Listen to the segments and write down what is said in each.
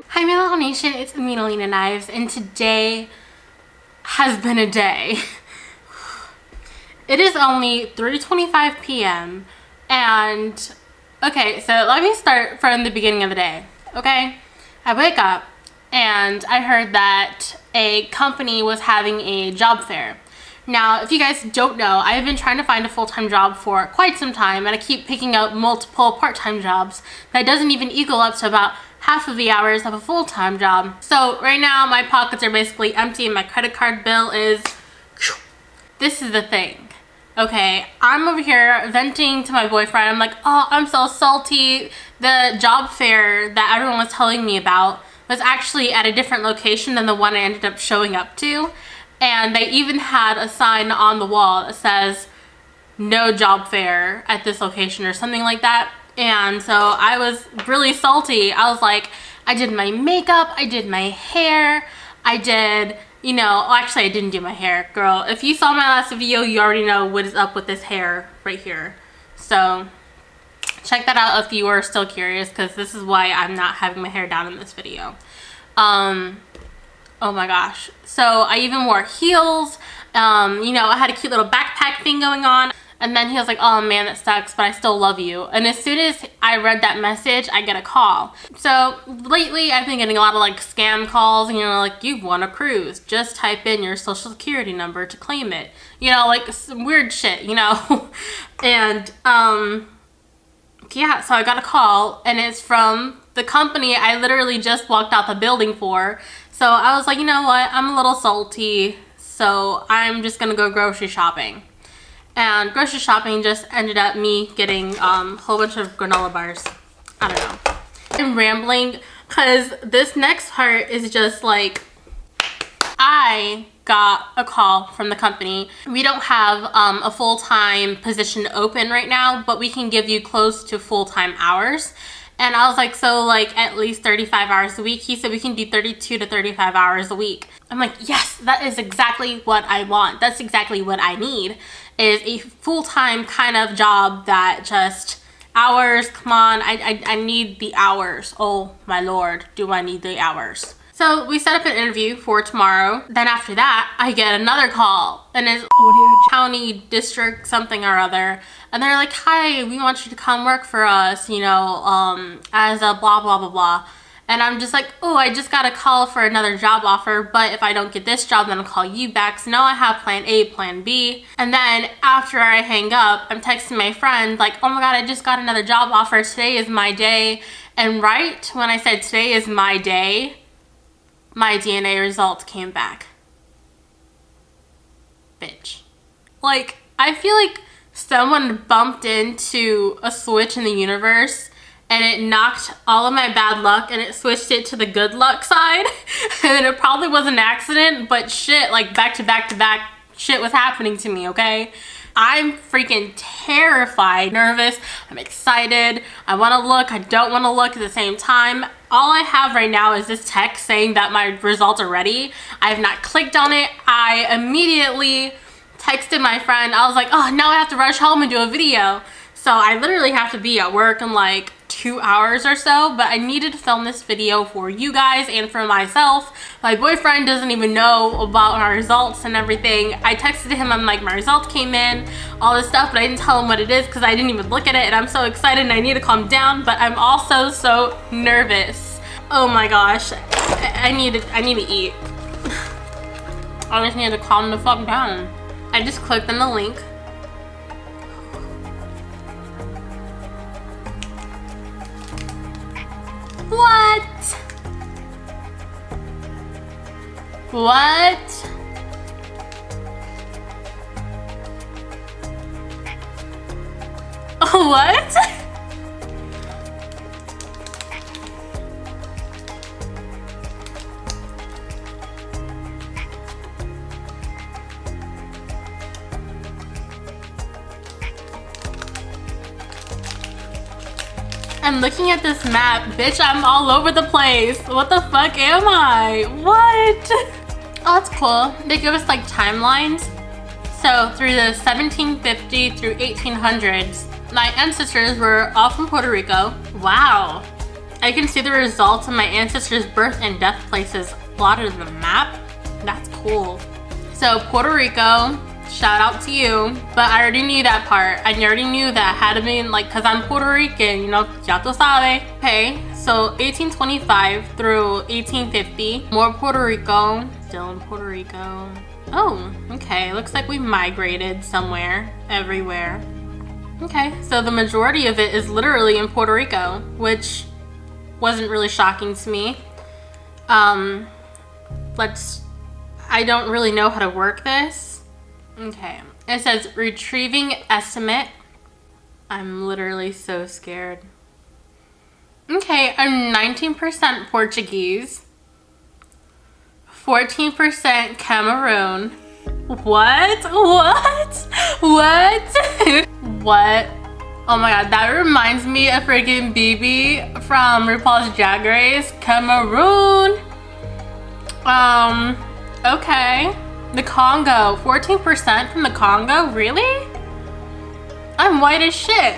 Hi my little nation, it's Amelina Knives, and today has been a day. It is only 3:25 p.m. and okay, so let me start from the beginning of the day. Okay, I wake up and I heard that a company was having a job fair. Now, if you guys don't know, I've been trying to find a full-time job for quite some time, and I keep picking up multiple part-time jobs that doesn't even equal up to about half of the hours of a full-time job. So right now my pockets are basically empty and my credit card bill is... This is the thing. Okay, I'm over here venting to my boyfriend. I'm like, oh, I'm so salty. The job fair that everyone was telling me about was actually at a different location than the one I ended up showing up to. And they even had a sign on the wall that says, no job fair at this location or something like that. And so I was really salty. I was like, I did my makeup, I did my hair, I did, you know, actually I didn't do my hair, girl. If you saw my last video, you already know what is up with this hair right here. So check that out if you are still curious, because this is why I'm not having my hair down in this video. Oh my gosh. So I even wore heels. You know, I had a cute little backpack thing going on. And then he was like, oh man, that sucks, but I still love you. And as soon as I read that message, I get a call. So lately I've been getting a lot of like scam calls, and you know, like, you've won a cruise. Just type in your social security number to claim it. You know, like some weird shit, you know? And yeah, so I got a call, and it's from the company I literally just walked out the building for. So I was like, you know what? I'm a little salty, so I'm just gonna go grocery shopping. And grocery shopping just ended up me getting a whole bunch of granola bars. I don't know. I'm rambling because this next part is just like, I got a call from the company. We don't have a full-time position open right now, but we can give you close to full-time hours. And I was like, so like at least 35 hours a week? He said we can do 32 to 35 hours a week. I'm like, yes, that is exactly what I want. That's exactly what I need, is a full-time kind of job that just hours, come on, I need the hours. Oh my Lord, do I need the hours. So we set up an interview for tomorrow. Then after that, I get another call, and it's county district something or other. And they're like, hi, we want you to come work for us, you know, as a blah, blah, blah, blah. And I'm just like, oh, I just got a call for another job offer, but if I don't get this job, then I'll call you back. So now I have plan A, plan B. And then after I hang up, I'm texting my friend like, oh my God, I just got another job offer. Today is my day. And right when I said today is my day, my DNA results came back. Bitch. Like, I feel like someone bumped into a switch in the universe and it knocked all of my bad luck and it switched it to the good luck side. And it probably was an accident, but shit, like back to back to back shit was happening to me, okay? I'm freaking terrified, nervous, I'm excited, I want to look, I don't want to look at the same time. All I have right now is this text saying that my results are ready. I have not clicked on it. I immediately texted my friend. I was like, oh, now I have to rush home and do a video. So I literally have to be at work in like 2 hours or so, but I needed to film this video for you guys and for myself. My boyfriend doesn't even know about my results and everything. I texted him, I'm like, my results came in, all this stuff, but I didn't tell him what it is because I didn't even look at it, and I'm so excited and I need to calm down, but I'm also so nervous. Oh my gosh, I need to eat. I just need to calm the fuck down. I just clicked on the link. What? What? What? I'm looking at this map. Bitch, I'm all over the place. What the fuck am I? What? Oh, that's cool. They give us like timelines. So through the 1750 through 1800s, my ancestors were all from Puerto Rico. Wow. I can see the results of my ancestors' birth and death places plotted in the map. That's cool. So Puerto Rico, shout out to you, but I already knew that part. I already knew that had to be like, cause I'm Puerto Rican, you know, ya tú sabes. Okay, so 1825 through 1850, more Puerto Rico, still in Puerto Rico. Oh, okay, looks like we migrated somewhere, everywhere. Okay, so the majority of it is literally in Puerto Rico, which wasn't really shocking to me. I don't really know how to work this. Okay, it says retrieving estimate. I'm literally so scared. Okay, I'm 19% Portuguese, 14% Cameroon. What? What? What? Oh my god, that reminds me of freaking BB from RuPaul's Drag Race. Cameroon. Okay. The Congo, 14% from the Congo? Really? I'm white as shit.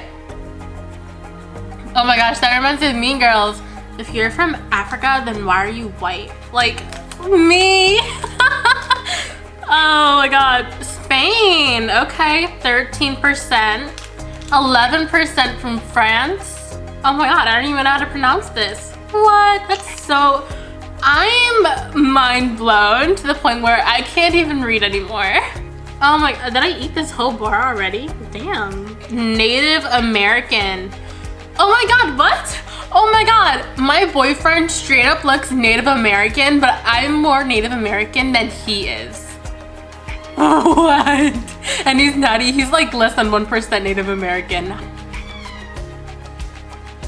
Oh my gosh, that reminds me of Mean Girls. If you're from Africa, then why are you white? Like, me? Oh my god. Spain, okay, 13%. 11% from France. Oh my god, I don't even know how to pronounce this. What? That's so... I'm mind blown to the point where I can't even read anymore. Oh my god, did I eat this whole bar already? Damn. Native American. Oh my god, what? Oh my god, my boyfriend straight up looks Native American, but I'm more Native American than he is. What? And he's nutty, he's like less than 1% Native American.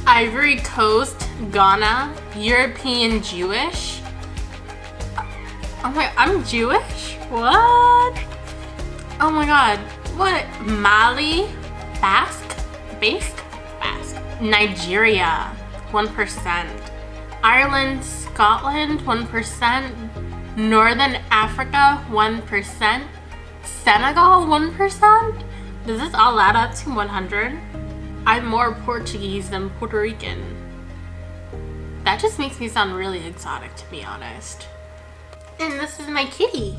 Ivory Coast, Ghana, European Jewish. Oh my, I'm Jewish? What? Oh my god, what? Mali, Basque, Nigeria, 1%. Ireland, Scotland, 1%. Northern Africa, 1%. Senegal, 1%? Does this all add up to 100? I'm more Portuguese than Puerto Rican. That just makes me sound really exotic, to be honest. And this is my kitty.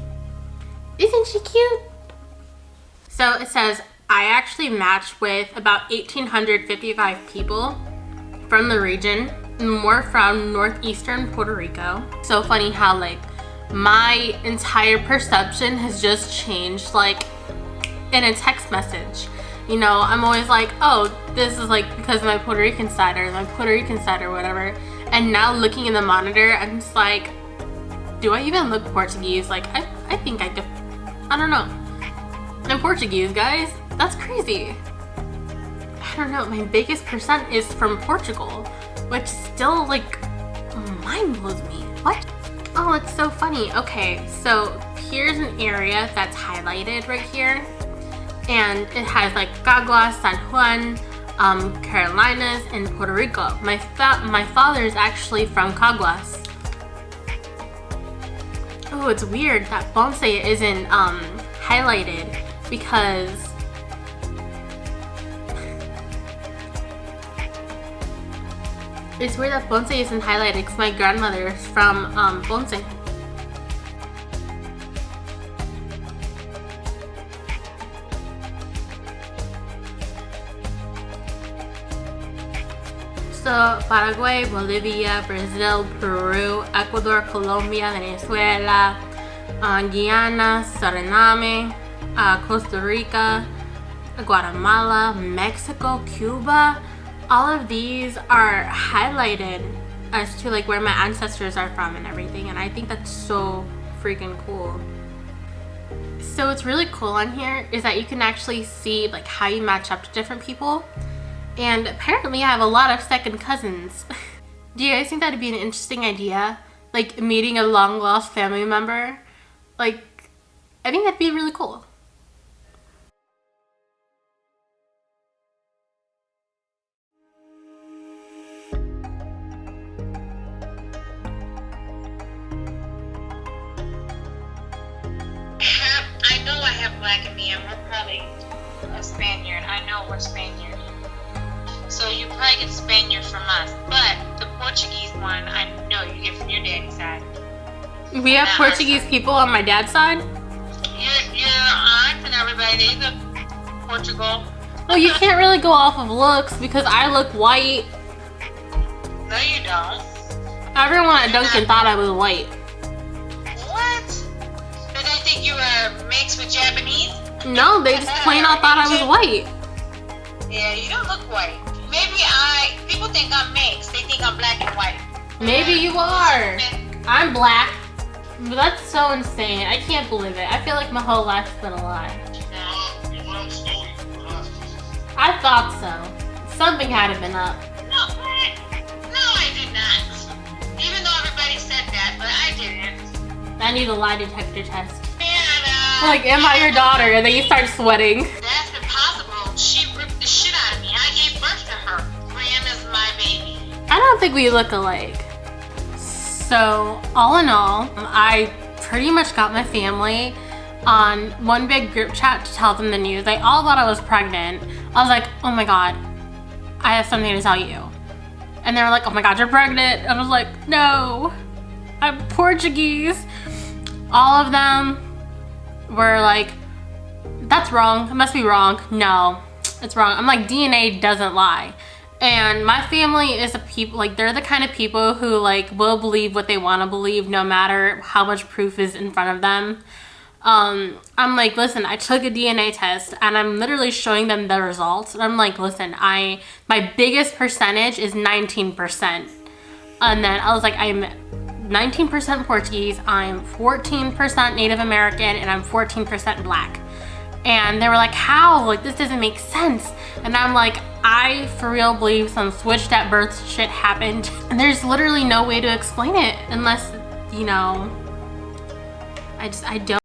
Isn't she cute? So it says, I actually matched with about 1,855 people from the region, more from northeastern Puerto Rico. So funny how like my entire perception has just changed like in a text message. You know, I'm always like, oh, this is like because of my Puerto Rican side or whatever. And now looking in the monitor, I'm just like, do I even look Portuguese? Like, I think I could, I don't know. I'm Portuguese, guys. That's crazy. I don't know, my biggest percent is from Portugal, which still like mind blows me. What? Oh, it's so funny. Okay, so here's an area that's highlighted right here. And it has like Caguas, San Juan, Carolinas, and Puerto Rico. My father is actually from Caguas. Oh, it's weird that Ponce isn't highlighted because it's weird that Ponce isn't highlighted because my grandmother is from Ponce. So Paraguay, Bolivia, Brazil, Peru, Ecuador, Colombia, Venezuela, Guyana, Suriname, Costa Rica, Guatemala, Mexico, Cuba. All of these are highlighted as to like where my ancestors are from and everything, and I think that's so freaking cool. So what's really cool on here is that you can actually see like how you match up to different people. And apparently I have a lot of second cousins. Do you guys think that'd be an interesting idea? Like meeting a long lost family member? Like, I think that'd be really cool. I know I have black in me, and we're probably a Spaniard. I know we're Spaniard. So you probably get Spaniard from us. But the Portuguese one, I know you get from your daddy's side. We have Portuguese people on my dad's side? Your aunt and everybody, they look Portugal. Well, you can't really go off of looks because I look white. No, you don't. Everyone at Duncan thought I was white. What? Did they think you were mixed with Japanese? No, they just plain out thought I was white. Yeah, you don't look white. Maybe people think I'm mixed. They think I'm black and white. Maybe you are. I'm black. But that's so insane. I can't believe it. I feel like my whole life's been a lie. I thought so. Something had to been up. No, I did not. Even though everybody said that, but I didn't. I need a lie detector test. And, like, am I your daughter? And then you start sweating. That's impossible. She ripped the shit out of me. I gave birth to her. Graham is my baby. I don't think we look alike. So, all in all, I pretty much got my family on one big group chat to tell them the news. They all thought I was pregnant. I was like, oh my God, I have something to tell you. And they were like, oh my God, you're pregnant. I was like, no, I'm Portuguese. All of them were like, that's wrong. It must be wrong. No, it's wrong. I'm like, DNA doesn't lie. And my family is they're the kind of people who like will believe what they want to believe no matter how much proof is in front of them. I'm like, listen, I took a DNA test and I'm literally showing them the results. And I'm like, listen, my biggest percentage is 19%. And then I was like, I'm 19% Portuguese, I'm 14% Native American, and I'm 14% black. And they were like, how? Like, this doesn't make sense. And I'm like, I for real believe some switched at birth shit happened. And there's literally no way to explain it unless, you know, I don't.